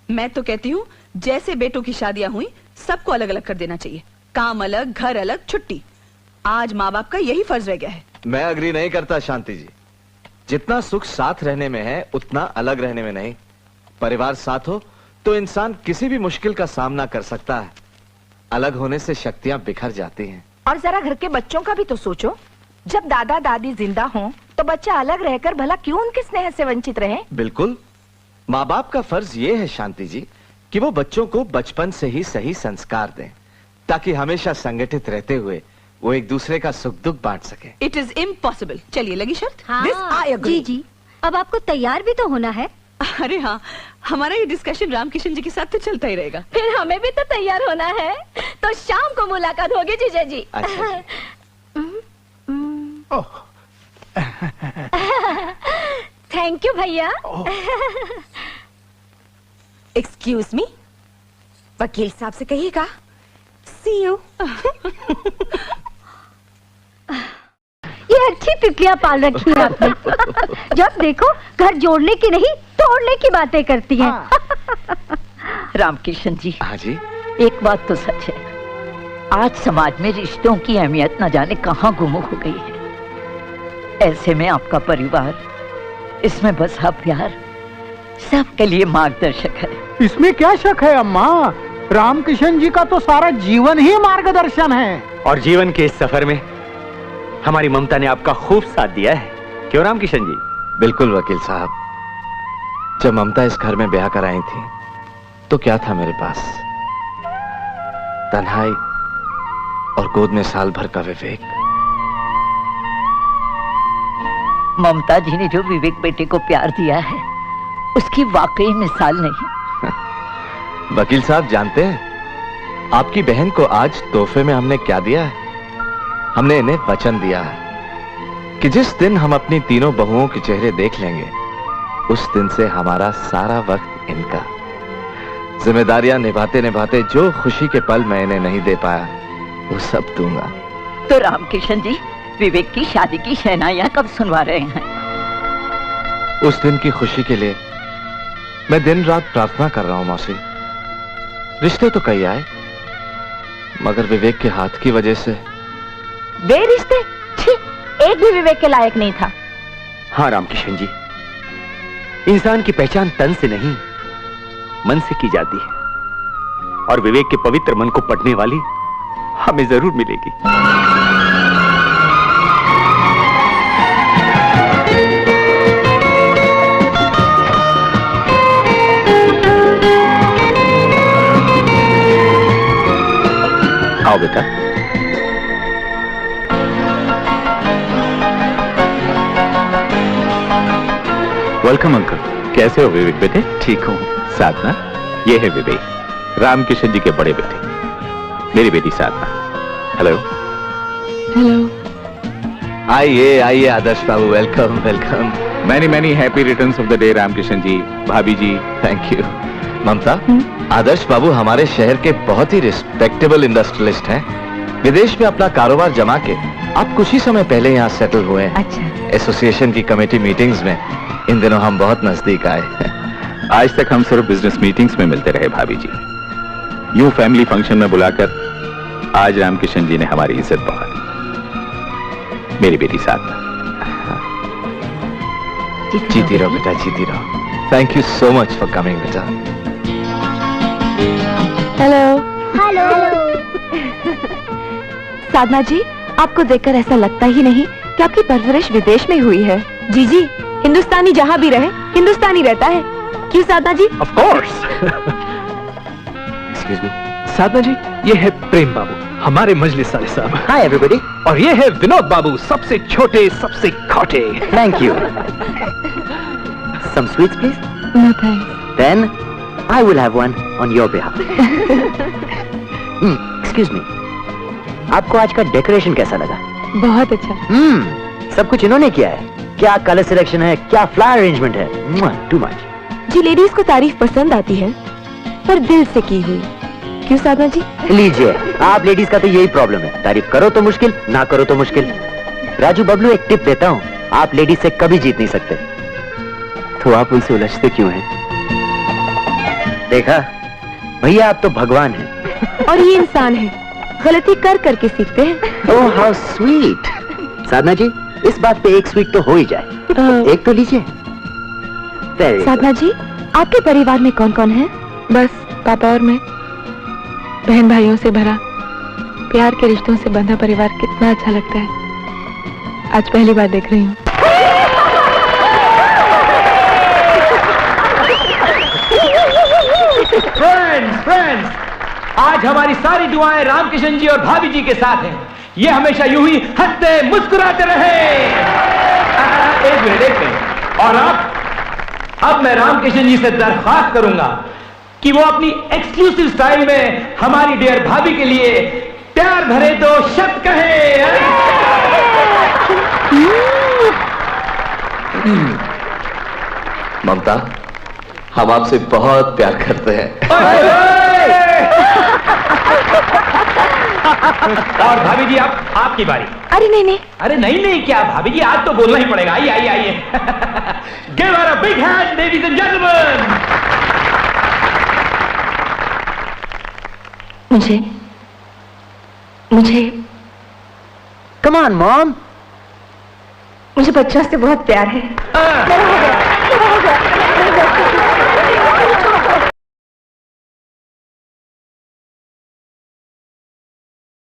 मैं तो कहती हूँ जैसे बेटों की शादियां हुई सबको अलग अलग कर देना चाहिए। काम अलग, घर अलग, छुट्टी। आज माँ बाप का यही फर्ज रह गया है। मैं अग्री नहीं करता शांति जी। जितना सुख साथ रहने में है उतना अलग रहने में नहीं। परिवार साथ हो तो इंसान किसी भी मुश्किल का सामना कर सकता है। अलग होने से शक्तियां बिखर जाती हैं। और जरा घर के बच्चों का भी तो सोचो। जब दादा दादी जिंदा हों तो बच्चा अलग रहकर भला क्यों उनके स्नेह से वंचित रहे? बिल्कुल। माँ बाप का फर्ज ये है शांति जी कि वो बच्चों को बचपन से ही सही संस्कार दें ताकि हमेशा संगठित रहते हुए वो एक दूसरे का सुख दुख बांट सके। It is impossible. चलिए लगी शर्त? हाँ, This I agree. जी जी। अब आपको तैयार भी तो होना है। अरे हाँ, हमारा ये डिस्कशन रामकिशन जी के साथ तो चलता ही रहेगा। फिर हमें भी तो तैयार होना है। तो शाम को मुलाकात होगी जीजा जी। अच्छा थैंक यू भैया। एक्सक्यूज मी, वकील साहब से कहिएगा सी यू। ये अच्छी तितलियां पाल रखी है आपने। जब देखो घर जोड़ने की नहीं तोड़ने की बातें करती हैं। रामकिशन जी, हाँ जी। एक बात तो सच है, आज समाज में रिश्तों की अहमियत न जाने कहाँ गुम हो गई है। ऐसे में आपका परिवार, इसमें बसा प्यार सबके लिए मार्गदर्शक है। इसमें क्या शक है अम्मा, रामकिशन जी का तो सारा जीवन ही मार्गदर्शन है। और जीवन के इस सफर में हमारी ममता ने आपका खूब साथ दिया है, क्यों रामकिशन जी? बिल्कुल वकील साहब। जब ममता इस घर में ब्याह कर आई थी तो क्या था मेरे पास? तन्हाई और गोद में साल भर का विवेक। ममता जी ने जो विवेक बेटे को प्यार दिया है उसकी वाकई मिसाल नहीं। वकील साहब जानते हैं आपकी बहन को आज तोहफे में हमने क्या दिया है? हमने इन्हें वचन दिया है कि जिस दिन हम अपनी तीनों बहुओं के चेहरे देख लेंगे उस दिन से हमारा सारा वक्त इनका। जिम्मेदारियां निभाते निभाते जो खुशी के पल मैं इन्हें नहीं दे पाया वो सब दूंगा। तो रामकिशन जी, विवेक की शादी की शहनाइयां कब सुनवा रहे हैं? उस दिन की खुशी के लिए मैं दिन रात प्रार्थना कर रहा हूं मौसी। रिश्ते तो कई आए मगर विवेक के हाथ की वजह से वे रिश्ते छी, एक भी विवेक के लायक नहीं था। हाँ रामकिशन जी, इंसान की पहचान तन से नहीं मन से की जाती है, और विवेक के पवित्र मन को पढ़ने वाली हमें जरूर मिलेगी। आओ बेटा। Welcome uncle. कैसे हो विवेक बेटे? ठीक हूँ। साधना, ये है विवेक, रामकिशन जी के बड़े बेटे, मेरी बेटी साधना। हेलो। हेलो। आइए आइए आदर्श बाबू, welcome welcome. Many many happy returns of the day Ramkishan ji, भाभी जी। Thank you. ममता, आदर्श बाबू हमारे शहर के बहुत ही रिस्पेक्टेबल इंडस्ट्रियलिस्ट हैं। विदेश में अपना कारोबार जमा के आप कुछ ही समय पहले यहाँ सेटल हुए हैं। अच्छा। एसोसिएशन की कमेटी मीटिंग्स में इन दिनों हम बहुत नजदीक आए हैं। आज तक हम सिर्फ बिजनेस मीटिंग्स में मिलते रहे भाभी जी, यूं फैमिली फंक्शन में बुलाकर आज रामकिशन जी ने हमारी इज्जत बढ़ा दी। मेरी बेटी साधना। जीती रहो बेटा, जीती रहो। Thank you so much for coming बेटा। हेलो। हेलो। साधना जी, आपको देखकर ऐसा लगता ही नहीं कि आपकी परवरिश विदेश में हुई है। जी जी, हिंदुस्तानी जहाँ भी रहे हिंदुस्तानी रहता है। क्यों Sadhana ji? Of course. Excuse me. Sadhana ji, ये है प्रेम बाबू, हमारे मजलिस साले साहब। Hi everybody. और ये है विनोद बाबू, सबसे छोटे सबसे खोटे। Thank you. Some sweets please. No thanks. Then I will have one on your behalf. Excuse me, आपको आज का डेकोरेशन कैसा लगा? बहुत अच्छा। सब कुछ इन्होंने किया है। क्या कलर सिलेक्शन है, क्या फ्लावर अरेंजमेंट है, टू मच। जी, लेडीज को तारीफ पसंद आती है पर दिल से की हुई। क्यों साधना जी? लीजिए, आप लेडीज का तो यही प्रॉब्लम है, तारीफ करो तो मुश्किल, ना करो तो मुश्किल। राजू बबलू, एक टिप देता हूँ, आप लेडीज से कभी जीत नहीं सकते। तो आप उनसे उलझते क्यों हैं? देखा भैया, आप तो भगवान हैं। और ये इंसान है, गलती कर करके सीखते हैं। Oh how sweet. साधना जी, इस बात पे एक स्वीट तो हो ही जाए। एक तो लीजिए। Very good. साधना जी, आपके परिवार में कौन कौन है? बस पापा और मैं। बहन भाइयों से भरा, प्यार के रिश्तों से बंधा परिवार कितना अच्छा लगता है। आज पहली बार देख रही हूँ। फ्रेंड्स, आज हमारी सारी दुआएं रामकिशन जी और भाभी जी के साथ हैं। ये हमेशा यूं ही हंसते मुस्कुराते रहे। एक मिनट। और अब मैं रामकिशन जी से दरख्वास्त करूंगा कि वो अपनी एक्सक्लूसिव स्टाइल में हमारी डियर भाभी के लिए प्यार भरे दो शब्द कहे। ममता, हम आपसे बहुत प्यार करते हैं। और भाभी जी, आपकी बारी। अरे नहीं। अरे नहीं क्या भाभी जी, आज तो बोलना ही पड़ेगा। आइए। Give her a big hand, ladies and gentlemen. मुझे कम ऑन मॉम। मुझे बच्चों से बहुत प्यार है।